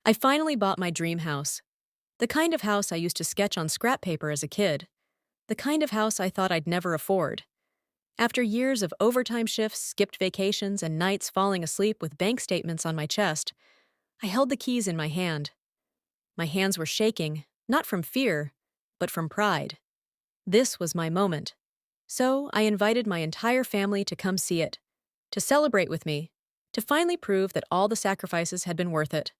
I finally bought my dream house. The kind of house I used to sketch on scrap paper as a kid. The kind of house I thought I'd never afford. After years of overtime shifts, skipped vacations, and nights falling asleep with bank statements on my chest, I held the keys in my hand. My hands were shaking, not from fear, but from pride. This was my moment. So I invited my entire family to come see it, to celebrate with me, to finally prove that all the sacrifices had been worth it.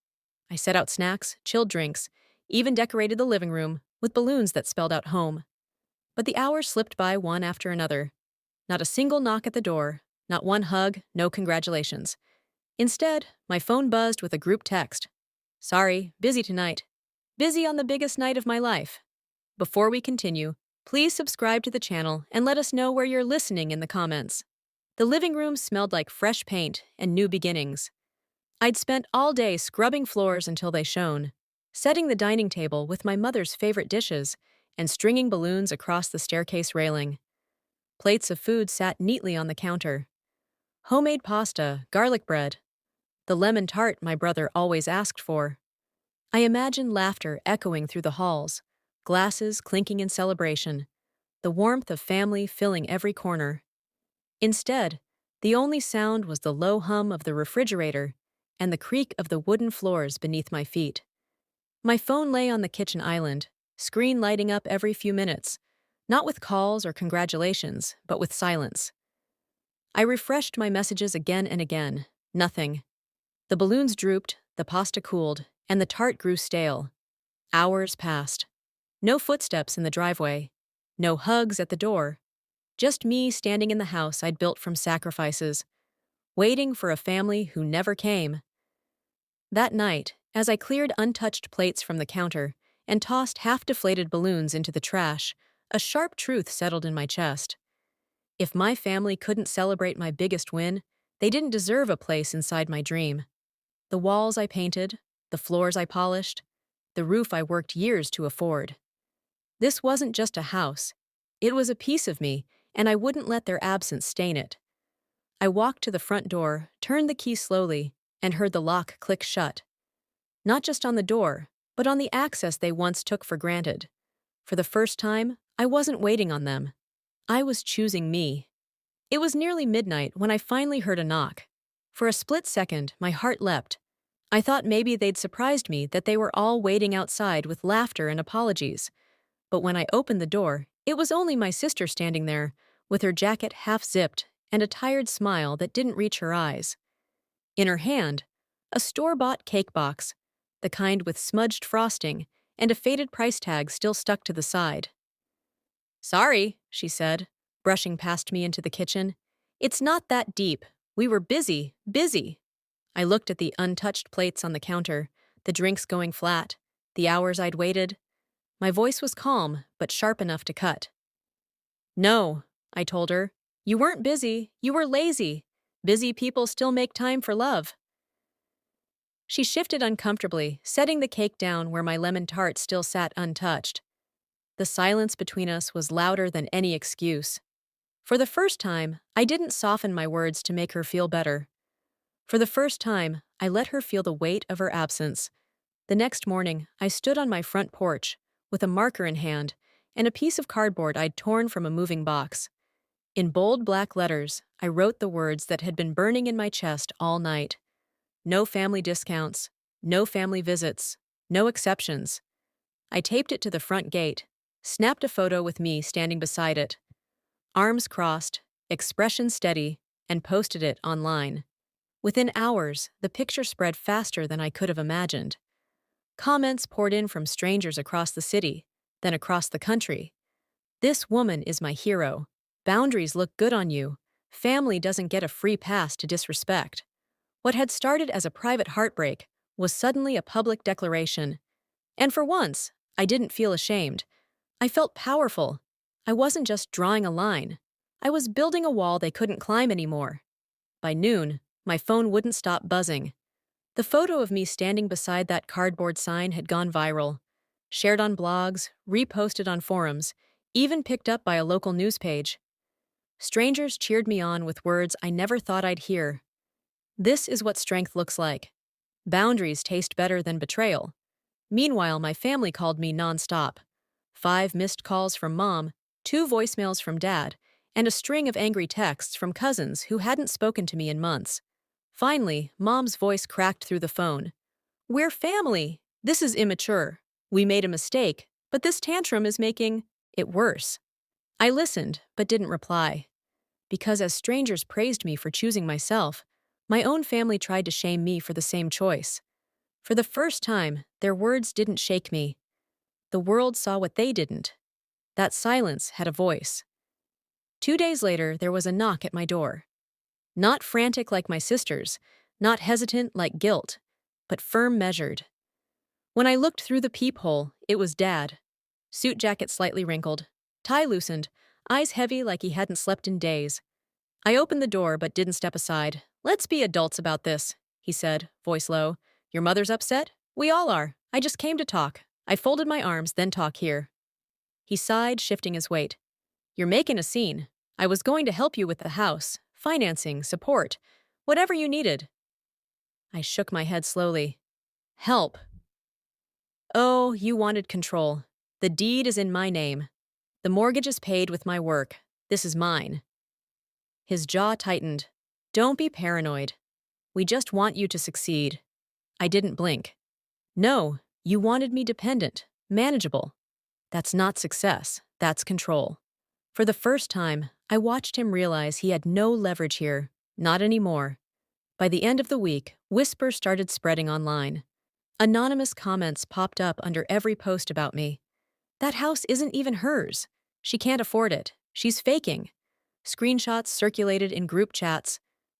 I set out snacks, chilled drinks, even decorated the living room with balloons that spelled out home. But the hours slipped by one after another. Not a single knock at the door, not one hug, no congratulations. Instead, my phone buzzed with a group text. Sorry, busy tonight. Busy on the biggest night of my life. Before we continue, please subscribe to the channel and let us know where you're listening in the comments. The living room smelled like fresh paint and new beginnings. I'd spent all day scrubbing floors until they shone, setting the dining table with my mother's favorite dishes, and stringing balloons across the staircase railing. Plates of food sat neatly on the counter. Homemade pasta, garlic bread, the lemon tart my brother always asked for. I imagined laughter echoing through the halls, glasses clinking in celebration, the warmth of family filling every corner. Instead, the only sound was the low hum of the refrigerator and the creak of the wooden floors beneath my feet. My phone lay on the kitchen island, screen lighting up every few minutes, not with calls or congratulations, but with silence. I refreshed my messages again and again. Nothing. The balloons drooped, the pasta cooled, and the tart grew stale. Hours passed. No footsteps in the driveway. No hugs at the door. Just me standing in the house I'd built from sacrifices, waiting for a family who never came. That night, as I cleared untouched plates from the counter and tossed half-deflated balloons into the trash, a sharp truth settled in my chest. If my family couldn't celebrate my biggest win, they didn't deserve a place inside my dream. The walls I painted, the floors I polished, the roof I worked years to afford. This wasn't just a house. It was a piece of me, and I wouldn't let their absence stain it. I walked to the front door, turned the key slowly, and heard the lock click shut. Not just on the door, but on the access they once took for granted. For the first time, I wasn't waiting on them. I was choosing me. It was nearly midnight when I finally heard a knock. For a split second, my heart leapt. I thought maybe they'd surprised me that they were all waiting outside with laughter and apologies. But when I opened the door, it was only my sister standing there, with her jacket half-zipped and a tired smile that didn't reach her eyes. In her hand, a store-bought cake box, the kind with smudged frosting and a faded price tag still stuck to the side. Sorry, she said, brushing past me into the kitchen. It's not that deep. We were busy. I looked at the untouched plates on the counter, the drinks going flat, the hours I'd waited. My voice was calm, but sharp enough to cut. No, I told her. You weren't busy. You were lazy. Busy people still make time for love. She shifted uncomfortably, setting the cake down where my lemon tart still sat untouched. The silence between us was louder than any excuse. For the first time, I didn't soften my words to make her feel better. For the first time, I let her feel the weight of her absence. The next morning, I stood on my front porch, with a marker in hand and a piece of cardboard I'd torn from a moving box. In bold black letters, I wrote the words that had been burning in my chest all night. No family discounts, no family visits, no exceptions. I taped it to the front gate, snapped a photo with me standing beside it, arms crossed, expression steady, and posted it online. Within hours, the picture spread faster than I could have imagined. Comments poured in from strangers across the city, then across the country. This woman is my hero. Boundaries look good on you. Family doesn't get a free pass to disrespect. What had started as a private heartbreak was suddenly a public declaration. And for once, I didn't feel ashamed. I felt powerful. I wasn't just drawing a line. I was building a wall they couldn't climb anymore. By noon, my phone wouldn't stop buzzing. The photo of me standing beside that cardboard sign had gone viral, shared on blogs, reposted on forums, even picked up by a local news page. Strangers cheered me on with words I never thought I'd hear. This is what strength looks like. Boundaries taste better than betrayal. Meanwhile, my family called me nonstop. 5 missed calls from mom, 2 voicemails from dad, and a string of angry texts from cousins who hadn't spoken to me in months. Finally, mom's voice cracked through the phone. "We're family. This is immature. We made a mistake, but this tantrum is making it worse." I listened, but didn't reply. Because as strangers praised me for choosing myself, my own family tried to shame me for the same choice. For the first time, their words didn't shake me. The world saw what they didn't. That silence had a voice. 2 days later, there was a knock at my door. Not frantic like my sister's, not hesitant like guilt, but firm measured. When I looked through the peephole, it was Dad. Suit jacket slightly wrinkled, tie loosened, eyes heavy like he hadn't slept in days. I opened the door but didn't step aside. "Let's be adults about this," he said, voice low. "Your mother's upset? We all are. I just came to talk. I folded my arms, then talk here." He sighed, shifting his weight. "You're making a scene. I was going to help you with the house, financing, support, whatever you needed." I shook my head slowly. "Help." "Oh, you wanted control. The deed is in my name. The mortgage is paid with my work. This is mine." His jaw tightened. "Don't be paranoid. We just want you to succeed." I didn't blink. "No, you wanted me dependent, manageable. That's not success, that's control." For the first time, I watched him realize he had no leverage here, not anymore. By the end of the week, whispers started spreading online. Anonymous comments popped up under every post about me. "That house isn't even hers. She can't afford it. She's faking." Screenshots circulated in group chats.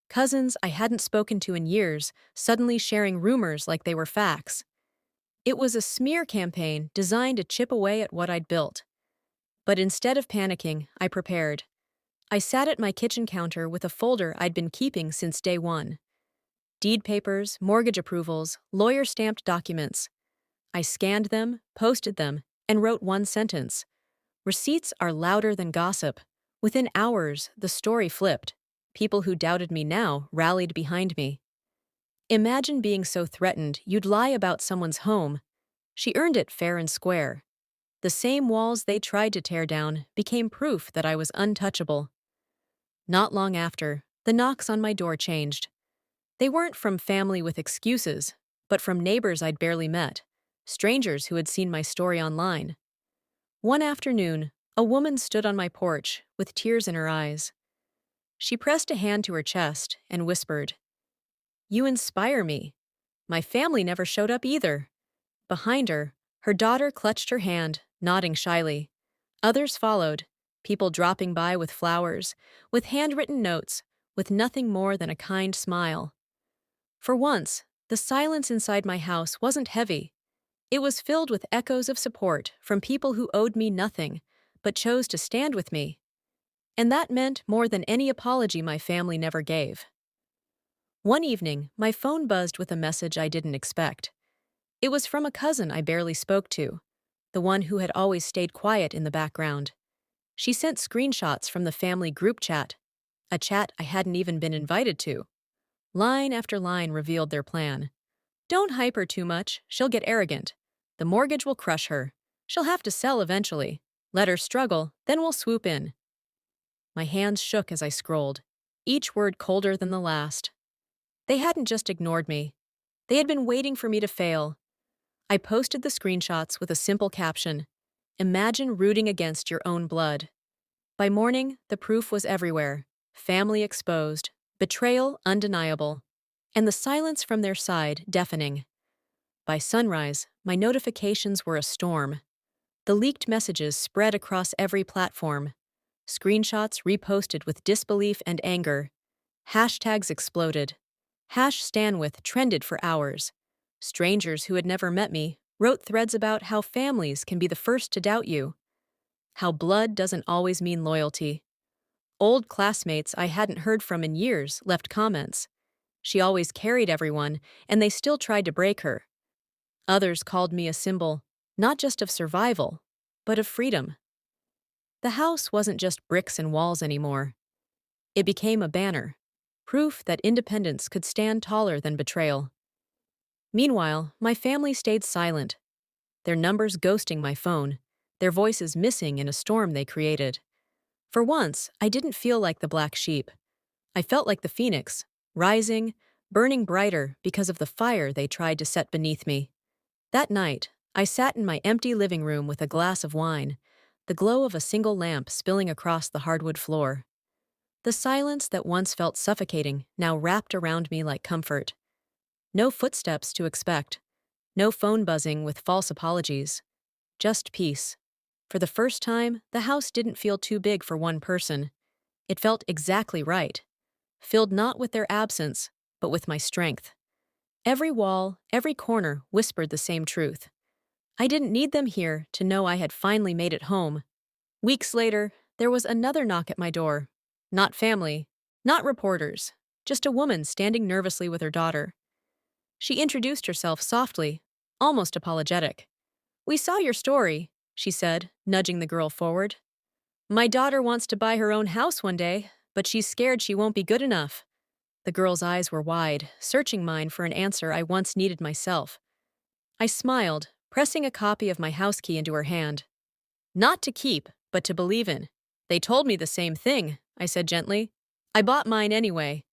Cousins I hadn't spoken to in years suddenly sharing rumors like they were facts. It was a smear campaign designed to chip away at what I'd built. But instead of panicking, I prepared. I sat at my kitchen counter with a folder I'd been keeping since day one. Deed papers, mortgage approvals, lawyer-stamped documents. I scanned them, posted them, and wrote one sentence. "Receipts are louder than gossip." Within hours, the story flipped. People who doubted me now rallied behind me. Imagine being so threatened you'd lie about someone's home. She earned it fair and square. The same walls they tried to tear down became proof that I was untouchable. Not long after, the knocks on my door changed. They weren't from family with excuses, but from neighbors I'd barely met, strangers who had seen my story online. One afternoon, a woman stood on my porch with tears in her eyes. She pressed a hand to her chest and whispered, "You inspire me. My family never showed up either." Behind her, her daughter clutched her hand, nodding shyly. Others followed, people dropping by with flowers, with handwritten notes, with nothing more than a kind smile. For once, the silence inside my house wasn't heavy. It was filled with echoes of support from people who owed me nothing, but chose to stand with me. And that meant more than any apology my family never gave. One evening, my phone buzzed with a message I didn't expect. It was from a cousin I barely spoke to, the one who had always stayed quiet in the background. She sent screenshots from the family group chat, a chat I hadn't even been invited to. Line after line revealed their plan. "Don't hype her too much, she'll get arrogant. The mortgage will crush her. She'll have to sell eventually. Let her struggle, then we'll swoop in." My hands shook as I scrolled, each word colder than the last. They hadn't just ignored me. They had been waiting for me to fail. I posted the screenshots with a simple caption, "Imagine rooting against your own blood." By morning, the proof was everywhere. Family exposed, betrayal undeniable, and the silence from their side deafening. By sunrise, my notifications were a storm. The leaked messages spread across every platform. Screenshots reposted with disbelief and anger. Hashtags exploded. #StanWith trended for hours. Strangers who had never met me wrote threads about how families can be the first to doubt you, how blood doesn't always mean loyalty. Old classmates I hadn't heard from in years left comments. She always carried everyone, and they still tried to break her. Others called me a symbol, not just of survival, but of freedom. The house wasn't just bricks and walls anymore. It became a banner, proof that independence could stand taller than betrayal. Meanwhile, my family stayed silent, their numbers ghosting my phone, their voices missing in a storm they created. For once, I didn't feel like the black sheep. I felt like the phoenix, rising, burning brighter because of the fire they tried to set beneath me. That night, I sat in my empty living room with a glass of wine, the glow of a single lamp spilling across the hardwood floor. The silence that once felt suffocating now wrapped around me like comfort. No footsteps to expect, no phone buzzing with false apologies, just peace. For the first time, the house didn't feel too big for one person. It felt exactly right, filled not with their absence, but with my strength. Every wall, every corner whispered the same truth. I didn't need them here to know I had finally made it home. Weeks later, there was another knock at my door. Not family, not reporters, just a woman standing nervously with her daughter. She introduced herself softly, almost apologetic. "We saw your story," she said, nudging the girl forward. "My daughter wants to buy her own house one day, but she's scared she won't be good enough." The girl's eyes were wide, searching mine for an answer I once needed myself. I smiled, pressing a copy of my house key into her hand. "Not to keep, but to believe in." "They told me the same thing," I said gently. "I bought mine anyway."